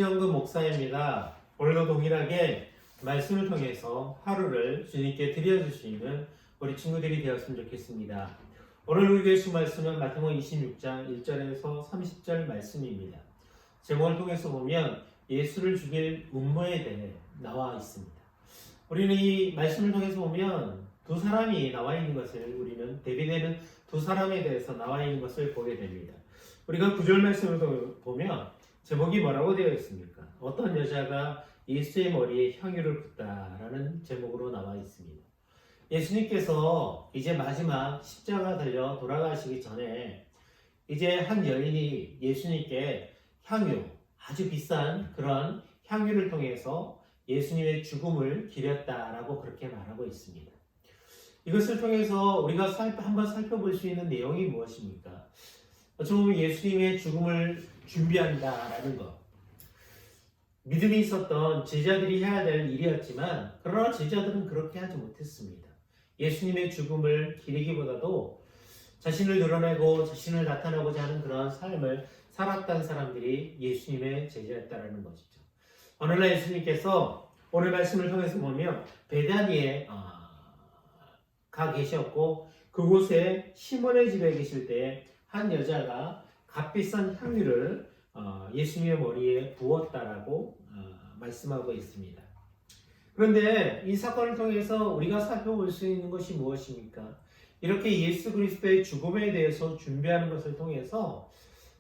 신영근 목사입니다. 오늘도 동일하게 말씀을 통해서 하루를 주님께 드려줄 수 있는 우리 친구들이 되었으면 좋겠습니다. 오늘 우리 교회 말씀은 마태복음 26장 1절에서 30절 말씀입니다. 제목을 통해서 보면 예수를 죽일 음모에 대해 나와 있습니다. 우리는 이 말씀을 통해서 보면 두 사람이 나와 있는 것을 우리는 대비되는 두 사람에 대해서 나와 있는 것을 보게 됩니다. 우리가 구절 말씀을 보면 제목이 뭐라고 되어 있습니까? 어떤 여자가 예수의 머리에 향유를 붓다라는 제목으로 나와 있습니다. 예수님께서 이제 마지막 십자가 달려 돌아가시기 전에 이제 한 여인이 예수님께 향유, 아주 비싼 그런 향유를 통해서 예수님의 죽음을 기렸다라고 그렇게 말하고 있습니다. 이것을 통해서 우리가 한번 살펴볼 수 있는 내용이 무엇입니까? 좀 예수님의 죽음을 준비한다라는 것. 믿음이 있었던 제자들이 해야 될 일이었지만 그러나 제자들은 그렇게 하지 못했습니다. 예수님의 죽음을 기리기보다도 자신을 드러내고 자신을 나타내고자 하는 그런 삶을 살았던 사람들이 예수님의 제자였다라는 것이죠. 오늘날 예수님께서 오늘 말씀을 통해서 보면 베다니에 가 계셨고 그곳에 시몬의 집에 계실 때 한 여자가 값비싼 향유를 예수님의 머리에 부었다라고 말씀하고 있습니다. 그런데 이 사건을 통해서 우리가 살펴볼 수 있는 것이 무엇입니까? 이렇게 예수 그리스도의 죽음에 대해서 준비하는 것을 통해서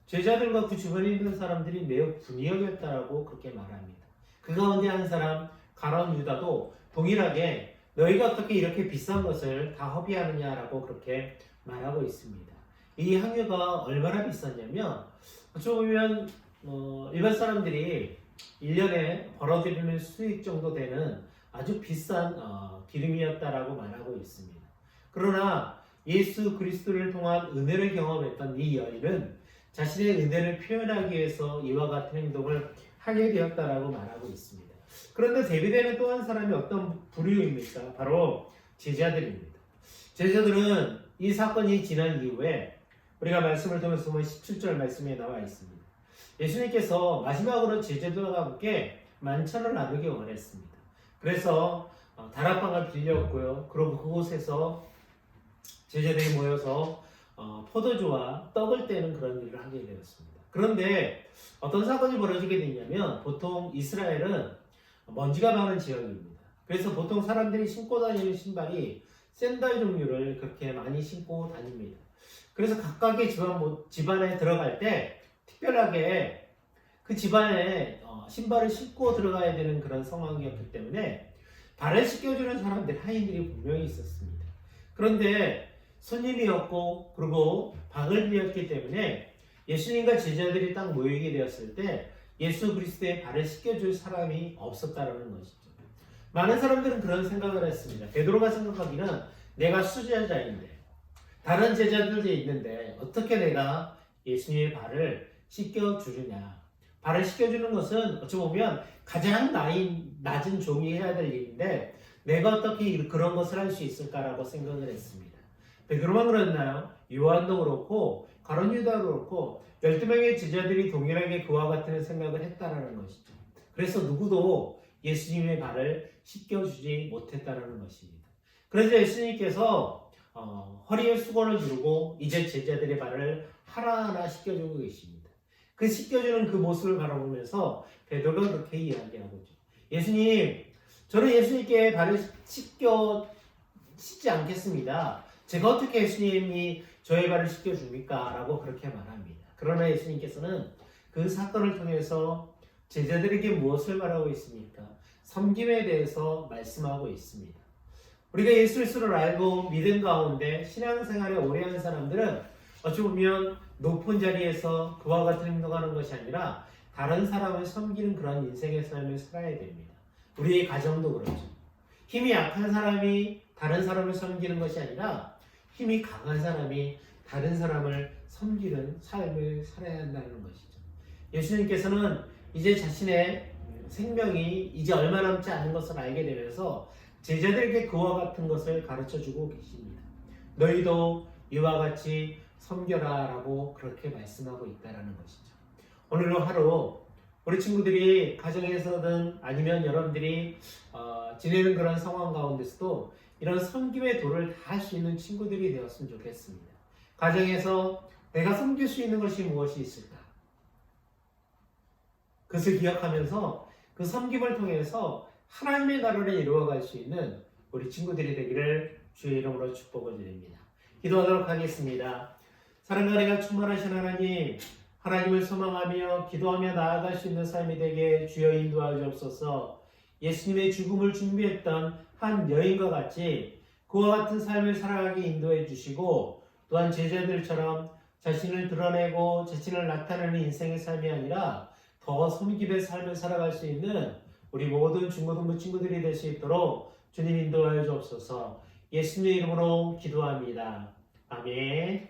제자들과 그 주변에 있는 사람들이 매우 분이하였다라고 그렇게 말합니다. 그 가운데 한 사람 가룟 유다도 동일하게 너희가 어떻게 이렇게 비싼 것을 다 허비하느냐라고 그렇게 말하고 있습니다. 이 향유가 얼마나 비쌌냐면 어찌 보면 일반 사람들이 1년에 벌어들이는 수익 정도 되는 아주 비싼 기름이었다라고 말하고 있습니다. 그러나 예수 그리스도를 통한 은혜를 경험했던 이 여인은 자신의 은혜를 표현하기 위해서 이와 같은 행동을 하게 되었다라고 말하고 있습니다. 그런데 대비되는 또 한 사람이 어떤 부류입니까? 바로 제자들입니다. 제자들은 이 사건이 지난 이후에 우리가 말씀을 통해서 보면 17절 말씀에 나와 있습니다. 예수님께서 마지막으로 제자들과 함께 만찬을 나누기 원했습니다. 그래서 다락방을 빌렸고요. 그리고 그곳에서 제자들이 모여서 포도주와 떡을 떼는 그런 일을 하게 되었습니다. 그런데 어떤 사건이 벌어지게 되냐면 보통 이스라엘은 먼지가 많은 지역입니다. 그래서 보통 사람들이 신고 다니는 신발이 샌들 종류를 그렇게 많이 신고 다닙니다. 그래서 각각의 집안에 들어갈 때 특별하게 그 집안에 신발을 신고 들어가야 되는 그런 상황이었기 때문에 발을 씻겨주는 사람들, 하인들이 분명히 있었습니다. 그런데 손님이었고 그리고 박을 빌렸기 때문에 예수님과 제자들이 딱 모이게 되었을 때 예수 그리스도의 발을 씻겨줄 사람이 없었다는 것이죠. 많은 사람들은 그런 생각을 했습니다. 베드로가 생각하기는 내가 수제자인데 다른 제자들도 있는데 어떻게 내가 예수님의 발을 씻겨주느냐. 발을 씻겨주는 것은 어찌 보면 가장 낮은 종이 해야 될 일인데 내가 어떻게 그런 것을 할 수 있을까라고 생각을 했습니다. 베드로만 그랬나요? 요한도 그렇고 가룟 유다도 그렇고 12명의 제자들이 동일하게 그와 같은 생각을 했다라는 것이죠. 그래서 누구도 예수님의 발을 씻겨주지 못했다라는 것입니다. 그래서 예수님께서 허리에 수건을 두르고 이제 제자들의 발을 하나하나 씻겨주고 계십니다. 그 씻겨주는 그 모습을 바라보면서 베드로가 그렇게 이야기하고 있죠. 예수님, 저는 예수님께 발을 씻지 않겠습니다. 제가 어떻게 예수님이 저의 발을 씻겨줍니까? 라고 그렇게 말합니다. 그러나 예수님께서는 그 사건을 통해서 제자들에게 무엇을 말하고 있습니까? 섬김에 대해서 말씀하고 있습니다. 우리가 예수 그리스도를 알고 믿음 가운데 신앙생활에 오래 한 사람들은 어찌 보면 높은 자리에서 그와 같은 행동하는 것이 아니라 다른 사람을 섬기는 그런 인생의 삶을 살아야 됩니다. 우리의 가정도 그렇죠. 힘이 약한 사람이 다른 사람을 섬기는 것이 아니라 힘이 강한 사람이 다른 사람을 섬기는 삶을 살아야 한다는 것이죠. 예수님께서는 이제 자신의 생명이 이제 얼마 남지 않은 것을 알게 되면서 제자들에게 그와 같은 것을 가르쳐주고 계십니다. 너희도 이와 같이 섬겨라 라고 그렇게 말씀하고 있다는 것이죠. 오늘도 하루 우리 친구들이 가정에서든 아니면 여러분들이 지내는 그런 상황 가운데서도 이런 섬김의 도를 다 할 수 있는 친구들이 되었으면 좋겠습니다. 가정에서 내가 섬길 수 있는 것이 무엇이 있을까? 그것을 기억하면서 그 섬김을 통해서 하나님의 나라를 이루어갈 수 있는 우리 친구들이 되기를 주의 이름으로 축복을 드립니다. 기도하도록 하겠습니다. 사랑과 은혜가 충만하신 하나님, 하나님을 소망하며 기도하며 나아갈 수 있는 삶이 되게 주여 인도하여 주옵소서. 예수님의 죽음을 준비했던 한 여인과 같이 그와 같은 삶을 살아가게 인도해 주시고, 또한 제자들처럼 자신을 드러내고 자신을 나타내는 인생의 삶이 아니라 더 섬김의 삶을 살아갈 수 있는 우리 모든 중고등부 친구들이 될 수 있도록 주님 인도하여 주옵소서. 예수님의 이름으로 기도합니다. 아멘.